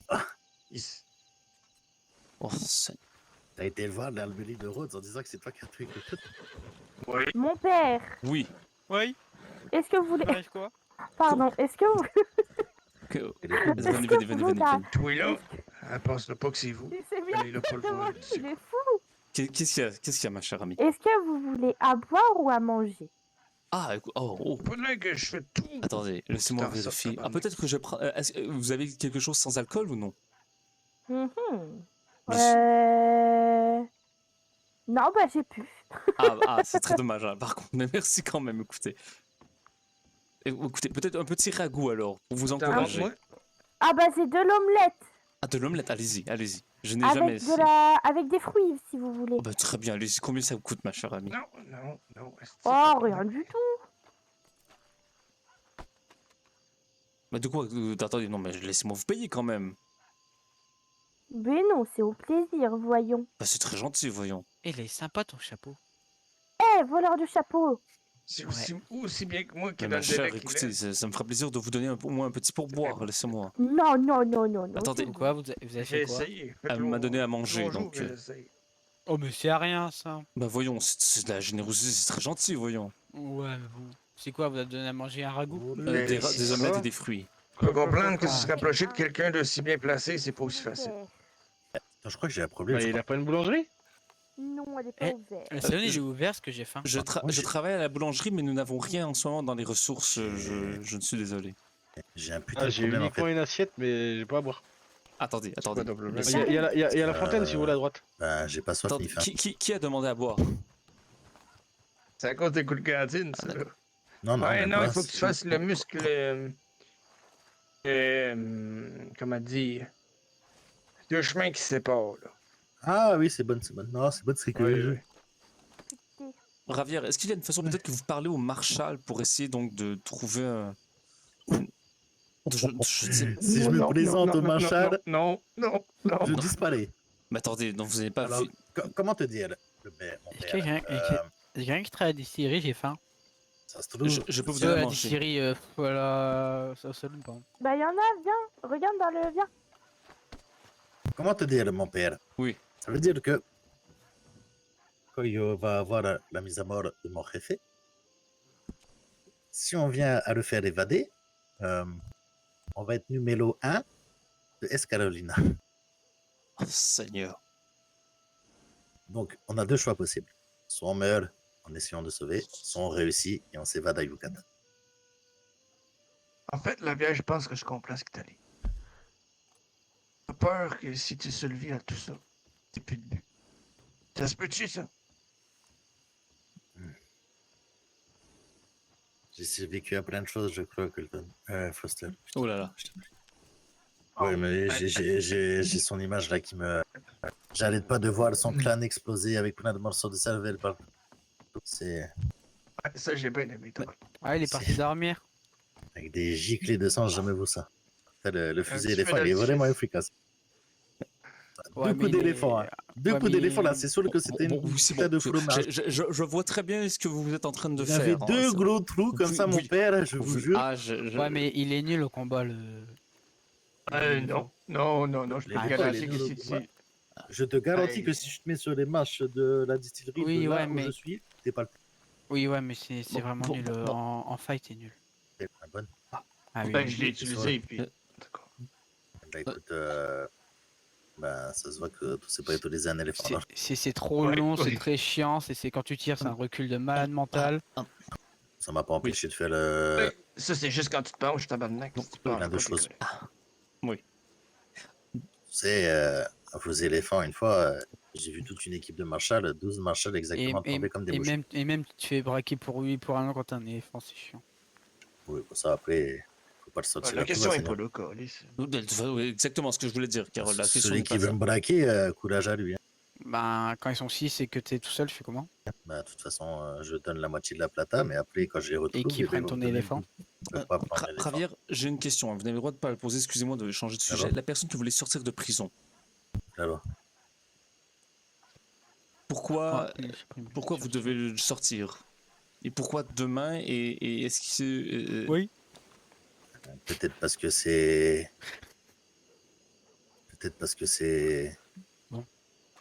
Ah. Ils- Oh, Seigneur. T'as été le voir l'Albéry de Rhodes en disant que c'est toi qui as tué Colton. Oui. Mon père, Oui. Oui, est-ce que vous voulez... il m'arrive quoi? Pardon, est-ce que vous... Que- Et les coups, Venez, venez, venez, venez, venez. Toi, là, elle pense pas que c'est vous. C'est bien Elle est là pour le de voir. moi, elle sait il quoi. est fou. Qu'est-ce qu'il y a, ma chère amie? Est-ce que vous voulez à boire ou à manger? Ah, oh. Faudrait que je fais tout. Attendez, laissez-moi Putain, ça, vérifier. Ah, tabarnak. peut-être que je prends. Vous avez quelque chose sans alcool ou non? Mhm. Mais- Non, bah j'ai pu. C'est très dommage, hein, par contre. Mais merci quand même, écoutez. Écoutez, peut-être un petit ragoût alors, pour vous T'en encourager. manques, moi? Ah bah c'est de l'omelette. Ah, de l'omelette, allez-y, allez-y. Je n'ai jamais Avec essayé. avec des fruits si vous voulez. Oh, bah, très bien, allez-y. Combien ça vous coûte, ma chère amie? Non, non, non. esti, Oh, tabarnak. rien du tout. Mais de quoi? Attendez, non, mais laissez-moi vous payer quand même. Mais non, c'est au plaisir, voyons. Bah, c'est très gentil, voyons. Il est sympa ton chapeau. Eh, voleur de chapeau. C'est aussi bien que moi qui Mais donne ma des chère, legs. écoutez, ça me fera plaisir de vous donner au moins un petit pourboire, laissez-moi. Non, non, non, non, non. Attendez. Pourquoi vous avez J'ai fait quoi? essayé. Elle m'a donné à manger, Bonjour, donc, j'ai essayé. Oh, mais c'est à rien ça. Bah, voyons, c'est de la générosité, c'est très gentil, voyons. Ouais, mais bon. C'est quoi, vous avez donné à manger un ragoût? Mais Des c'est omelettes ça. et des fruits. Faut comprendre que se rapprocher de quelqu'un de si bien placé, c'est pas aussi facile. Attends, je crois que j'ai un problème. Bah, je il crois. a pas une boulangerie? Non, elle est pas Eh, ouverte. Le salon il est ouvert ce que j'ai faim. Je j'ai- travaille à la boulangerie, mais nous n'avons rien en ce moment dans les ressources. Je ne suis désolé. J'ai un putain Ah, de j'ai problème en uniquement fait. une assiette, mais j'ai pas à boire. Attendez, Pas attendez. de problème. Il y a, il y a la- il y a- il y a la fontaine si vous voulez à droite. Ben, j'ai pas soif Attendez, ni faim. qui a demandé à boire? C'est à cause des coups de cantine, ça. là. Non, non, Ouais, même non, pas. il faut que tu fasses le muscle. Comment dire? Deux chemins qui se séparent, là. Ah oui, c'est bonne, c'est bonne. Non, c'est bonne, c'est que Oui, je- oui. Ravière, est-ce qu'il y a une façon peut-être que vous parlez au marshal pour essayer donc de trouver un. Je sais- Si je me Non, présente non, au non, marshal, Non, non, non. je non. disparais. Mais attendez, donc vous n'avez pas Alors, vu. comment te dire, le père, mon Est-ce père, qu'il y a quelqu'un qui travaille à la distillerie? J'ai faim. ça se trouve. Je peux vous c'est- donner à La manger. distillerie, voilà. Ça salon, pardon. Bah, y en a, viens. Regarde dans le. Viens. Comment te dire, mon père? Oui. Ça veut dire que quand il va avoir la mise à mort de mon jefe, si on vient à le faire évader, on va être numéro 1 de S. Carolina. Oh, Seigneur. Donc, on a deux choix possibles. Soit on meurt en essayant de sauver, soit on réussit et on s'évade à Yucatan. En fait, la vieille, je pense que je comprends ce que t'as dit. T'as peur que si tu survis à tout ça, t'es plus de but. Ça se peut-tu, ça? J'ai survécu à plein de choses, je crois, Colton. Foster. Oh là là. Ouais, mais j'ai son image là qui me. J'arrête pas de voir son crâne exploser avec plein de morceaux de cervelle partout. C'est Ouais, ça, j'ai bien aimé, toi. Ah, il est parti dormir. avec des giclées de sang, j'ai jamais vu ça. Le fusil petit d'éléphant, peu il est vraiment d'altitude. efficace. Ouais, Deux coups mais d'éléphant, hein. Deux ouais, coups mais- d'éléphant là, c'est sûr que c'était une oui, c'est putain bon. de fromage. Je vois très bien ce que vous êtes en train de Il faire. avait hein, deux ça- gros trous comme Oui, ça, mon oui. père, je vous jure. Ah, Ouais, mais il est nul au combat, le. Non, non, non, non, je peux Les te bouffons, garantir les que nuls, si ouais. tu... Je te garantis Hey. que si je te mets sur les marches de la distillerie Oui, de là ouais, où mais- je suis, t'es pas le Oui, ouais, mais c'est Bon, vraiment bon, nul. bon. En fight, c'est nul. plus bonne. Ah oui. Ben, oui. je l'ai utilisé, puis... D'accord. Bah écoute, bah, ça se voit que tu sais pas utiliser un éléphant. alors. C'est trop Ouais, long, c'est ouais. très chiant. C'est quand tu tires, c'est un recul de malade mental. Ça m'a pas empêché de faire le. Ça, c'est juste quand tu te penches, tabarnak. Si tu penches plein de pas, t'es choses. correct. Tu sais, vos éléphants, une fois, j'ai vu toute une équipe de Marshall, 12 Marshall exactement tomber comme des mouches. même tu te fais braquer pour lui pour un an quand t'es un éléphant, c'est chiant. Oui, pour ça, après, faut pas le sortir. La à tout question va, est Seigneur. pas là, Calis. Oui, exactement ce que je voulais dire, Carole. La question Celui n'est qui pas veut ça. me braquer, courage à lui. Hein. Ben, quand ils sont 6 et que t'es tout seul, tu fais comment? Bah, de toute façon, je donne la moitié de la plata, mais après, quand je les retrouve. Et qui eh ben, prennent ils vont ton me donner éléphant? le- ils peuvent pas prendre l'éléphant. Javier, j'ai une question. Vous n'avez le droit de pas la poser. Excusez-moi de changer de sujet. Alors La personne qui voulait sortir de prison, Alors, pourquoi, Ah, j'ai pris une pourquoi vous petite devez le sortir? Et pourquoi demain? Et est-ce que Oui. peut-être parce que c'est. Peut-être parce que c'est. Bon.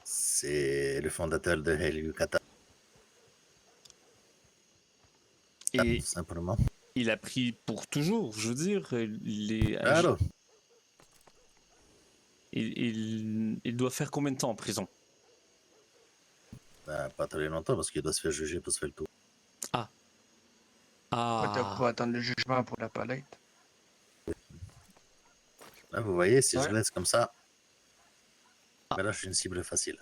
C'est le fondateur de Hell Yucatan, et tout simplement. il a pris pour toujours, je veux dire, Alors, il doit faire combien de temps en prison? bah, pas très longtemps parce qu'il doit se faire juger pour se faire le tour. Ah, T'as pas attendre le jugement pour la palette. Là, vous voyez, si je Ouais. laisse comme ça, ben là, je suis une cible facile.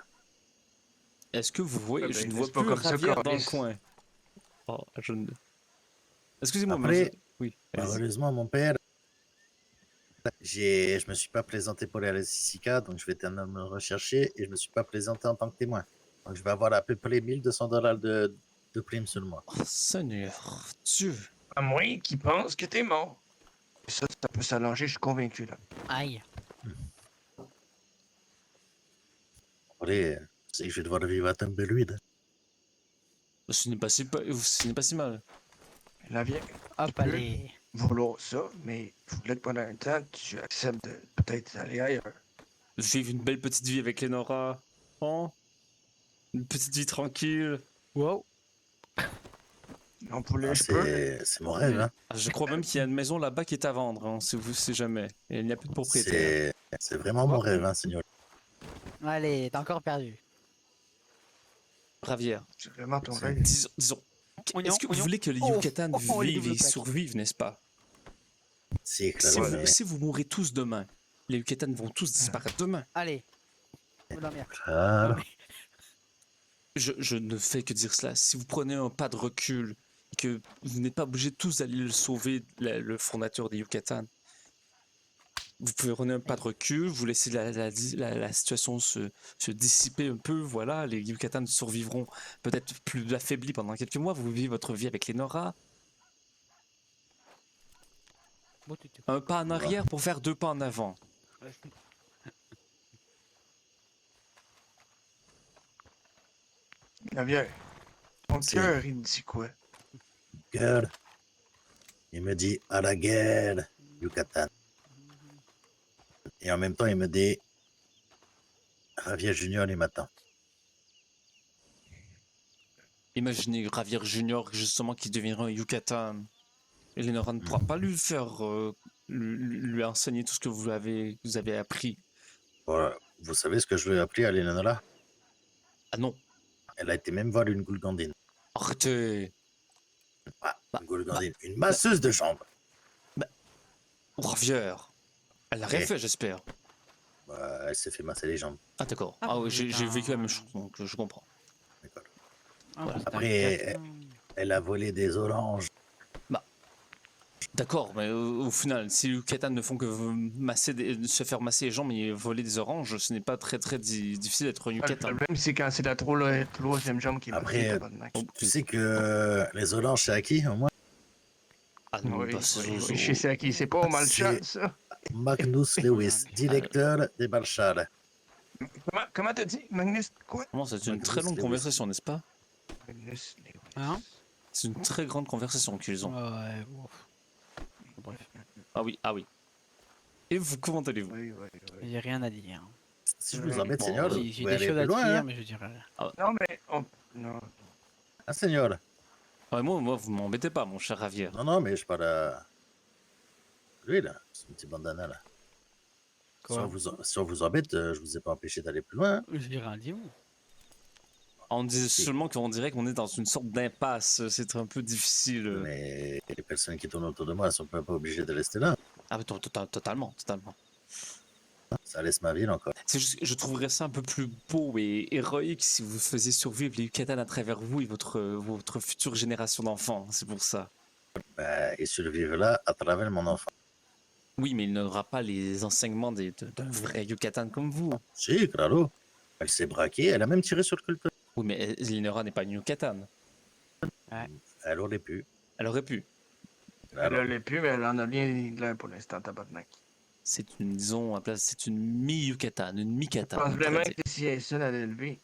est-ce que vous voyez? Ah ben, Je ne c'est vois pas plus comme ça, Javier dans le Carlis. coin. Oh, Excusez-moi, mais Après, Oui, allez-y. Malheureusement, mon père, je me suis pas présenté pour aller à la Sissica, donc je vais éternellement me rechercher et je me suis pas présenté en tant que témoin. Donc je vais avoir à peu près 1200 $ de prime sur moi. Oh, Seigneur Dieu. À moins qu'il pense que t'es mort. Et ça peut s'allonger, je suis convaincu, là. Aïe. Après, je sais que je vais devoir vivre à Tumbleweed. Ce n'est pas si mal. La vieille, Hop, peux allez. vouloir ça, mais il faudrait que pendant un temps, tu acceptes de peut-être aller ailleurs. Vivre une belle petite vie avec Lenora. Oh. Une petite vie tranquille. Wow. Non, pour le Ah, je peux. c'est mon rêve, hein. Ah, je crois même qu'il y a une maison là-bas qui est à vendre, hein, si vous savez jamais. Et il n'y a plus de propriétaire. C'est vraiment mon rêve, hein, Seigneur. Allez, t'as encore perdu. Ravière. C'est vraiment ton C'est- rêve. Disons, Oignon, est-ce que vous oignon. voulez que les Oh, Yucatan oh, les vivent doubles et plaques. survivent, n'est-ce pas? C'est Si clair, vous, mais si vous mourrez tous demain, les Yucatan vont tous disparaître demain. Allez. Oh la merde. clair. Je ne fais que dire cela. Si vous prenez un pas de recul et que vous n'êtes pas obligé tous d'aller le sauver, le fondateur des Yucatan, vous pouvez prendre un pas de recul, vous laissez la situation se dissiper un peu, voilà, les Yucatan survivront peut-être plus affaiblis pendant quelques mois, vous vivez votre vie avec les Nora, Bon, tu te- un pas en arrière pour faire 2 pas en avant. La vieille, ton C'est- cœur, il me dit quoi? Guerre. Il me dit à la guerre, Yucatan. Et en même temps, il me dit Javier Junior, il m'attend. Imaginez Javier Junior, justement, qui deviendra un Yucatan. Et Lenora ne pourra pas lui faire, lui enseigner tout ce que vous avez appris. Voilà. Vous savez ce que je lui ai appris à Lenora? Ah non, Elle a été même voir une goulgandine. arrêtez. Ah, Bah, une goulgandine. Une masseuse de jambes. Javier, elle n'a rien Eh. fait, j'espère. Bah, elle s'est fait masser les jambes. Ah d'accord. Ah, Ah oui, vous j'ai êtes vécu la un- même chose, donc je comprends. D'accord. Ah, bah, c'est un Après, Yucatan. Elle a volé des oranges. D'accord, mais au final, si les Yucatan ne font que se faire masser les jambes et voler des oranges, ce n'est pas très difficile d'être un Le Yucatan. problème, c'est quand c'est la troisième jambe qui est Après, brisée, tabarnak. Tu sais que les oranges, c'est à qui, au moins? Ah non, Oui, bah, c'est- oui, je sais à qui, c'est pas au Malchat, C'est- ça. Magnus Lewis, directeur des Balchades. Comment t'as dit? Magnus, quoi? Vraiment, c'est une Magnus très longue Lewis. conversation, n'est-ce pas? Magnus Lewis. Hein? C'est une très grande conversation qu'ils ont. Ouais, ouf. Bref, Ah oui, ah oui. Et vous, comment allez-vous? Oui, oui, oui. j'ai rien à dire. Si je vous embête, Bon, Seigneur, vous J'ai pouvez des aller choses plus à loin, dire, hein? mais je dirais. Non, mais non. Hein, Seigneur? Ah, moi, vous m'embêtez pas, mon cher Javier. Non, mais je parle à... Lui, là, ce petit bandana, là. Si on vous embête, je vous ai pas empêché d'aller plus loin, hein? J'ai rien dit, moi. On dit seulement qu'on dirait qu'on est dans une sorte d'impasse, c'est un peu difficile. Mais les personnes qui tournent autour de moi, elles sont pas obligées de rester là. Ah oui, totalement. Ça laisse ma ville encore. C'est juste que je trouverais ça un peu plus beau et héroïque si vous faisiez survivre les Yucatan à travers vous et votre future génération d'enfants, c'est pour ça. Bah, et survivre là à travers mon enfant. Oui, mais il n'aura pas les enseignements d'un vrai Yucatan comme vous. Si, claro. Elle s'est braquée, elle a même tiré sur le culteur. Oui, mais Linora n'est pas une Yucatan. Elle aurait pu. Elle aurait pu. Elle Alors, l'est plus, mais elle en a rien de l'air pour l'instant, tabarnak. C'est une, disons, à place, c'est une mi-Yucatan, une Je mi-Catan. pense on pourrait vraiment dire. que si elle est seule à l'élever,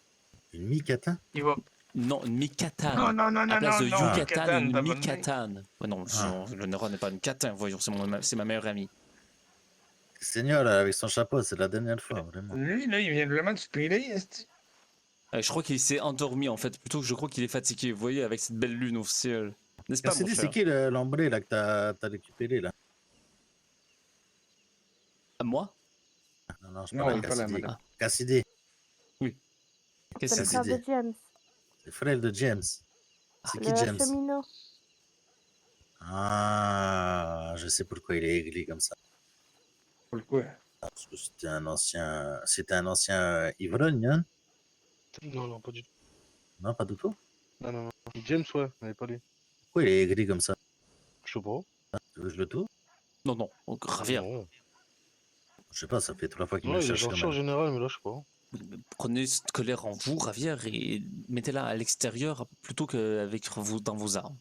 une mi-catin? il va... Non, une mi-Catan. Non, À place de Yucatan, Yucatan, une tabarnak. mi-Catan. Ouais, non, le Nora n'est pas une Catan, voyons, c'est ma meilleure amie. Seigneur, avec son chapeau, c'est la dernière fois, vraiment. Lui, là, il vient vraiment de se piler, est-ce Je crois qu'il s'est endormi en fait, plutôt que je crois qu'il est fatigué, vous voyez, avec cette belle lune au ciel. N'est-ce pas, mon Cassidy, cher? c'est qui l'ombré là que t'as récupéré là? À moi? Non, je Non, parle il à est pas là, Cassidy. madame. Cassidy, Qu'est-ce C'est que le c'est? frère dit. de James. c'est le frère de James. C'est qui Le James? cheminot. Ah, je sais pourquoi il est aigri comme ça. Pourquoi? Parce que c'était un ancien ivrogne, hein? Non, pas du tout. Non, pas du tout. Non. James, ouais, mais pas lui. Pourquoi il est aigri comme ça? Je sais pas. Tu veux que je le tourne? Non, non, donc, Javier, Non. Je sais pas, ça fait 3 fois qu'il me Ouais, il est cherche quand gentil en même. général, mais là, je sais pas. prenez cette colère en vous, Javier, et mettez-la à l'extérieur plutôt qu'avec vous dans vos armes.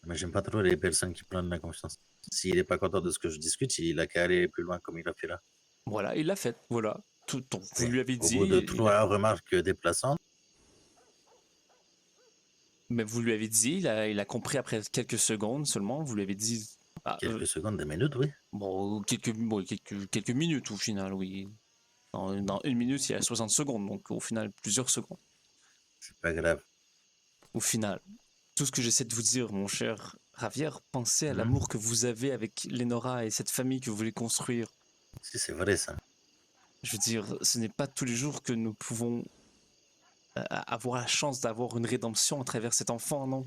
Mais j'aime pas trop les personnes qui prennent la confiance. S'il est pas content de ce que je discute, il a qu'à aller plus loin comme il a fait là. Voilà, il l'a fait, voilà. Donc, vous Et lui avez au bout de dit, 3 remarques déplaçantes, mais vous lui avez dit, il a compris après quelques secondes seulement, vous lui avez dit, ah, quelques secondes, des minutes, oui. bon, quelques minutes au final, oui. Dans 1 minute, il y a 60 secondes, donc au final, plusieurs secondes. C'est pas grave. Au final, tout ce que j'essaie de vous dire, mon cher Javier, pensez à Mhm. l'amour que vous avez avec Lenora et cette famille que vous voulez construire. Si, c'est vrai ça. Je veux dire, ce n'est pas tous les jours que nous pouvons avoir la chance d'avoir une rédemption à travers cet enfant, non?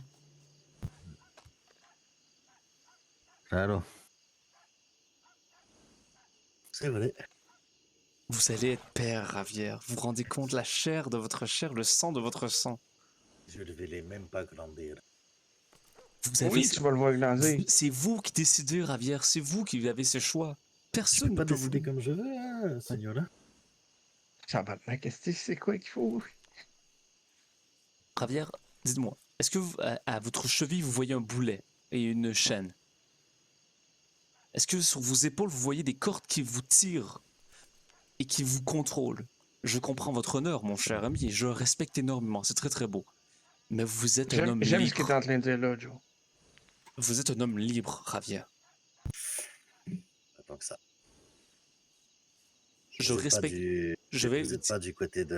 Claro. C'est vrai. Vous allez être père, Javier. Vous vous rendez compte, la chair de votre chair, le sang de votre sang. Je ne vais les même pas grandir. Vous avez, Oui, tu vas le voir grandir. c'est vous qui décidez, Javier. C'est vous qui avez ce choix. Je Personne peux ne pas peut vous. décider comme je veux, hein, señora. Tabarnak, qu'est-ce que c'est quoi qu'il faut? Javier, dites-moi, est-ce que à votre cheville vous voyez un boulet et une chaîne? Est-ce que sur vos épaules vous voyez des cordes qui vous tirent et qui vous contrôlent? Je comprends votre honneur, mon cher ami, et je le respecte énormément, c'est très très beau. Mais vous êtes un homme J'aime ce que tu es libre. en train de dire là, Joe. Vous êtes un homme libre, Javier. Pas tant que ça. Je Vous êtes pas respecte. du- Je vais. Vous n'êtes pas du côté de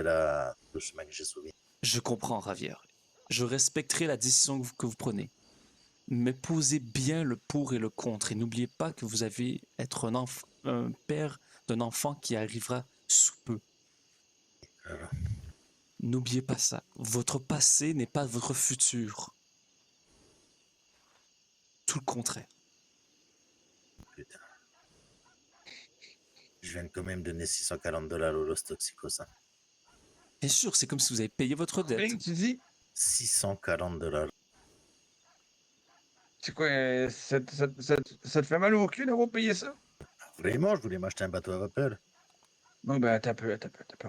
du chemin que j'ai suivi. Je comprends, Javier. Je respecterai la décision que vous prenez. Mais posez bien le pour et le contre. Et n'oubliez pas que vous avez être un père d'un enfant qui arrivera sous peu. Alors, N'oubliez pas ça. Votre passé n'est pas votre futur. Tout le contraire. putain. Je viens quand même donner $640 au Los Toxicos. Hein. Bien sûr, c'est comme si vous avez payé votre dette. Combien que tu dis? $640. C'est quoi? Ça te fait mal au cul d'avoir payé ça? Vraiment, je voulais m'acheter un bateau à vapeur. Bon, ben, attends un peu.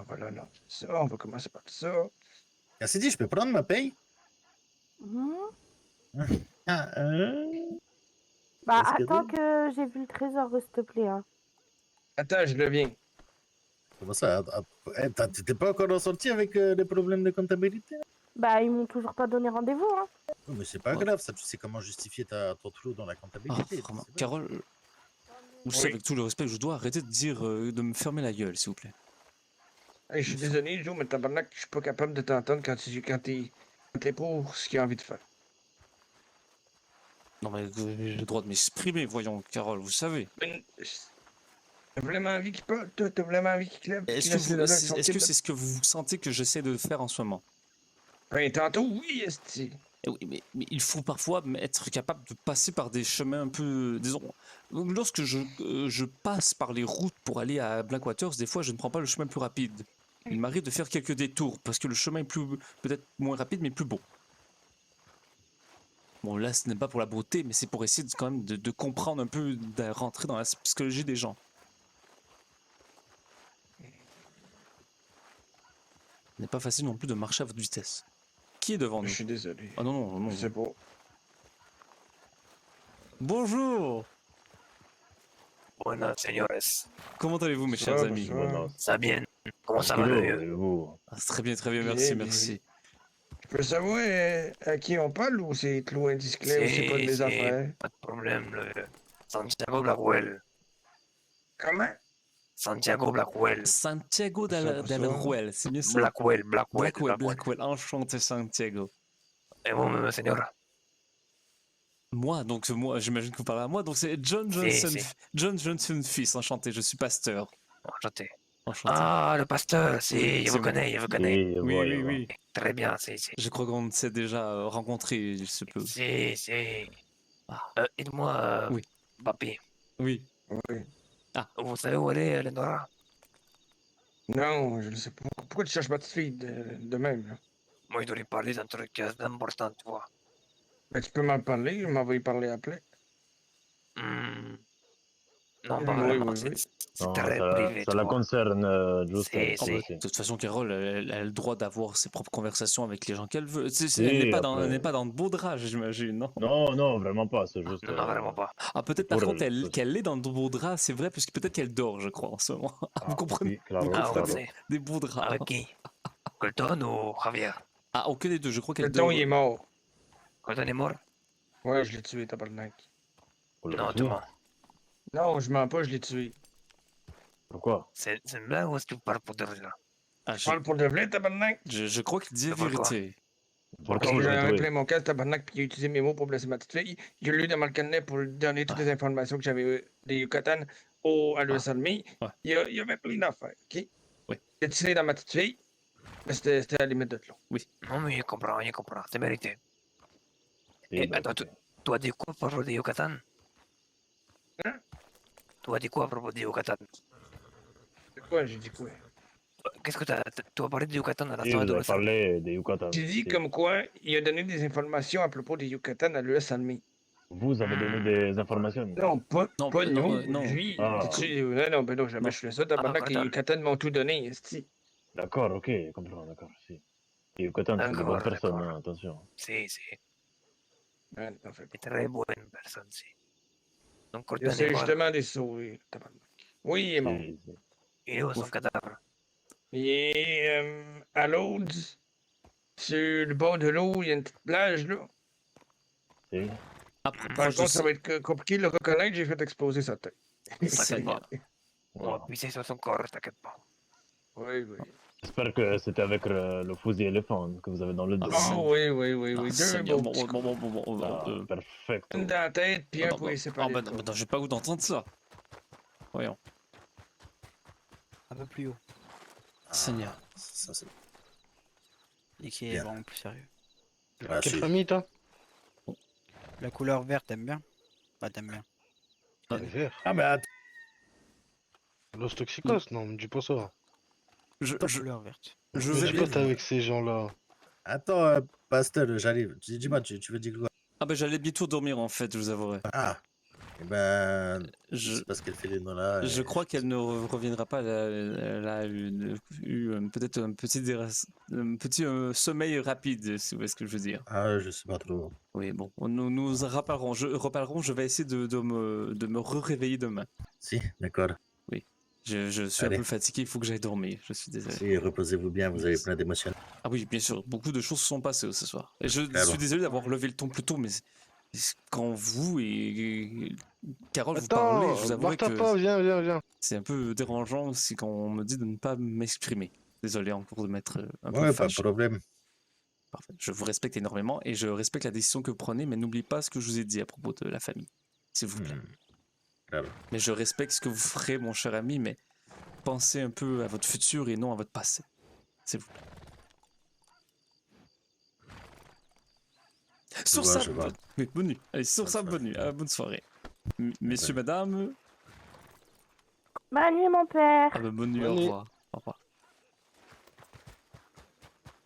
Voilà, non. Ça, on va commencer par ça. Cassidy, je peux prendre ma paye? Mhm. Ah, Bah, Est-ce que attends t'es- que j'ai vu le trésor, s'il te plaît. Hein. Attends, je reviens. Comment ça? T'étais pas encore ressorti avec les problèmes de comptabilité? Bah, ils m'ont toujours pas donné rendez-vous. Hein. Oui, mais c'est pas Ouais. grave, ça, tu sais comment justifier ton trou dans la Ah, comptabilité. vraiment. c'est vrai. Carole, vous Oui. savez, avec tout le respect que je dois, arrêter de dire, de me fermer la gueule, s'il vous plaît. Hey, je suis désolé, Joe, mais tabarnak, je suis pas capable de t'entendre quand t'es pour ce qu'il a envie de faire. Non, mais j'ai le droit de m'exprimer, voyons, Carole, vous savez. Ben, t'as vraiment envie qu'il parle? T'as vraiment envie qu'il lève? Est-ce que c'est ce que vous sentez que j'essaie de faire en ce moment? Ben, tantôt, oui, esti. Eh oui, mais il faut parfois être capable de passer par des chemins un peu. Disons, lorsque je passe par les routes pour aller à Blackwaters, des fois je ne prends pas le chemin le plus rapide. Il m'arrive de faire quelques détours parce que le chemin est peut-être moins rapide mais plus beau. Bon, là, ce n'est pas pour la beauté, mais c'est pour essayer quand même de comprendre un peu, de rentrer dans la psychologie des gens. Ce n'est pas facile non plus de marcher à votre vitesse. Qui est devant Je nous? suis désolé. Ah non, non, non. Je sais pas. Bonjour! Buenas, señores. Comment allez-vous, mes Ça chers va, amis? ça va. Ça bien? Comment ça va, le vieux? Ah, très bien, Bien, merci, bien. merci. Je peux savoir à qui on parle ou c'est trop indiscret ou c'est pas de mes affaires? Pas de problème, le vieux. Santiago Blackwell. Comment? Santiago Blackwell. Santiago Ça va, ça. del Ruel, c'est mieux ça? Blackwell. Blackwell, enchanté Santiago. Et vous-même, señora? Moi, j'imagine que vous parlez à moi, donc c'est John Johnson, si. John Johnson fils, enchanté, je suis pasteur. Enchanté. Enchanté. Ah, le pasteur, si, Oui, je c'est vous bon. connais, je vous connais. Oui. Très bien, si. Je crois qu'on s'est déjà rencontrés, il se peut. Si. Ah. Dites-moi, Oui. papi, Oui. Oui. vous savez où elle est, Lenora? Non, je ne sais pas. Pourquoi tu cherches ma petite fille de même, là? Moi, je dois lui parler d'un truc important, tu vois. Ben, tu peux m'en parler, je m'en vais y parler après. Hmm. Non, Oui, pas oui, vraiment. oui, oui. C'est Non, très ça, privé. ça tu la vois. concerne juste. C'est- Ah bah, c'est- de toute façon, Carole, elle a le droit d'avoir ses propres conversations avec les gens qu'elle veut. Si, Elle après. n'est pas dans le beau drap, j'imagine, non? Non, non, vraiment pas. C'est juste. Non, non, vraiment pas. Ah, peut-être pour par contre elle, c'est- qu'elle est dans le beau drap, c'est vrai, puisque peut-être qu'elle dort, je crois, en ce moment. Vous Ah, comprenez? oui, claro, Vous Ah, comprenez? claro. c'est Des beaux draps. avec qui? Colton ou Javier? Ah, aucun des deux, je crois qu'elle Le dort. ton, il est mort. Colton est mort? Ouais, je l'ai tué, tabarnak. Vous l'avez Non, tué? tu mens. Non, je mens pas, je l'ai tué. Pourquoi? C'est une blague ou est-ce que tu parles pour de vrai là? Ah, Je parle pour de vrai, tabarnak. je crois qu'il dit la Mais pourquoi? vérité. Pourquoi Parce vous que l'avez j'avais tué? plein mon casque, tabarnak, puis il a utilisé mes mots pour blesser ma petite fille. J'ai lu dans le carnet pour lui donner toutes les informations que j'avais des Yucatan à l'US Army. Ouais. Il y avait plein d'affaires, ok? Oui. Il a tiré dans ma petite fille, mais c'était à la limite de tout. Non, mais je comprends. C'est mérité. Si, Et bah, attends, écoutez. tu as dit quoi à propos de Yucatan? Hein? Tu as dit quoi à propos de Yucatan? C'est quoi, j'ai dit quoi? Qu'est-ce que tu as parlé de Yucatan à la Si, soirée vous de avez parlé des Yucatan. J'ai dit Si. comme quoi il a donné des informations à propos des Yucatan à l'US Army. Vous avez donné des informations. Non, pas Non, nous. non. Lui, Ah. non, ben non, jamais Non. je fais ça. Tabarnak, les attends. Yucatan m'ont tout donné, esti. D'accord, ok, je comprends, d'accord. Si. Les Yucatan, c'est des bonnes D'accord, personnes, d'accord. hein, attention. Si. Ouais, en fait. C'est très bonne personne, si. Donc, Colton J'essaie est mort. justement de les sauver, tabarnak. Oui, il est mort. Si. Il est où son cadavre? Il est à l'aude, sur le bord de l'eau, il y a une petite plage, là. Si. Après, Par proche de contre, ça va être compliqué de le reconnaître, j'ai fait exploser sa tête. C'est pas. On va Voilà. pisser sur son corps, t'inquiète pas. Oui, oui. J'espère que c'était avec le fusil éléphant que vous avez dans le dos. Ah, Oh, oui, oui, oui, Ah, oui. Deux Seigneur, beaux petits coups. Ah, perfecto. Une dans la tête, puis un non, pour non. les séparer. Ah, bah, de non, l'autre. non, j'ai pas goût d'entendre ça. Voyons. Un peu plus haut. Seigneur. Ça, c'est Et qui est Bien. vraiment plus sérieux. Ah, Quelle si. famille, toi? La couleur verte, t'aimes bien? Pas t'aimes bien. Le vert. Ah, mais attends. Los Toxicos, non, me dis pas ça. Je, Pas je, couleur verte. je Me vais. dis pas t'es avec ces gens-là. Attends, pasteur, j'arrive. Dis-moi, tu veux dire quoi? Ah, bah, j'allais bientôt dormir en fait, je vous avouerai. Ah, eh ben, Je, c'est parce qu'elle fait les noms là. je crois qu'elle ne reviendra pas. Elle a eu peut-être un petit sommeil rapide, si vous voyez ce que je veux dire. Ah, je sais pas trop. Oui, bon, nous reparlerons. Je vais essayer de me réveiller demain. Si, d'accord. Je suis un Allez. peu fatigué, il faut que j'aille dormir. Je suis désolé. Si, reposez-vous bien, vous avez plein d'émotions. Ah oui, bien sûr, beaucoup de choses se sont passées ce soir. Et je Claro. suis désolé d'avoir levé le ton plus tôt, mais quand vous et Carole vous Attends, parlez, je vous avouerai barre-toi pas, que viens. c'est un peu dérangeant aussi quand on me dit de ne pas m'exprimer. Désolé encore de m'être un peu Ouais, pas de fâché. problème. Parfait. Je vous respecte énormément et je respecte la décision que vous prenez, mais n'oubliez pas ce que je vous ai dit à propos de la famille, s'il vous plaît. Claro. Mais je respecte ce que vous ferez, mon cher ami, mais pensez un peu à votre futur et non à votre passé, s'il vous plaît. Sur vois, ça, je vois. oui, bonne nuit. Allez, sur Bonne ça, soirée. bonne nuit. Bonne soirée. Messieurs, madame, Bonne nuit, mon père. bonne nuit, Bonne au nuit. revoir. Au revoir.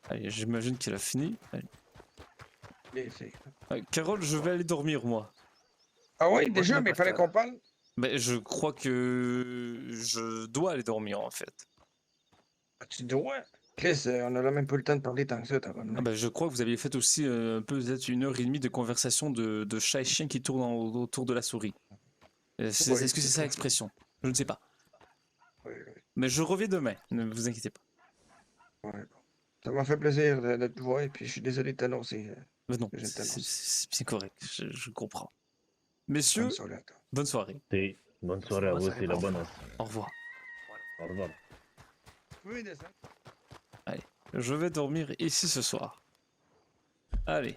Allez, j'imagine qu'elle a fini. Allez. Les filles. Carole, je vais aller dormir, moi. Ah oui, je déjà, veux mais il pas fallait faire. qu'on parle. Mais je crois que je dois aller dormir, en fait. Ah, tu dois. Chris, on n'a même pas eu le temps de parler tant que ça, tabarnak. Je crois que vous aviez fait aussi un peu, peut-être 1h30 de conversation de chat et chien qui tournent autour de la souris. Est-ce Ouais, que c'est c'est ça ça. l'expression? Je ne sais pas. Oui, oui, Mais je reviens demain, ne vous inquiétez pas. ouais, bon. Ça m'a fait plaisir de te voir, et puis je suis désolé de t'annoncer. Mais non, Je ne t'annonce. c'est bien correct, je comprends. Messieurs, Bonne soirée à toi. bonne soirée. Si. Bonne soirée à Bonne vous soirée, aussi, la bon. bonne. Au revoir. Au revoir. Oui, descends. Je vais dormir ici ce soir. Allez.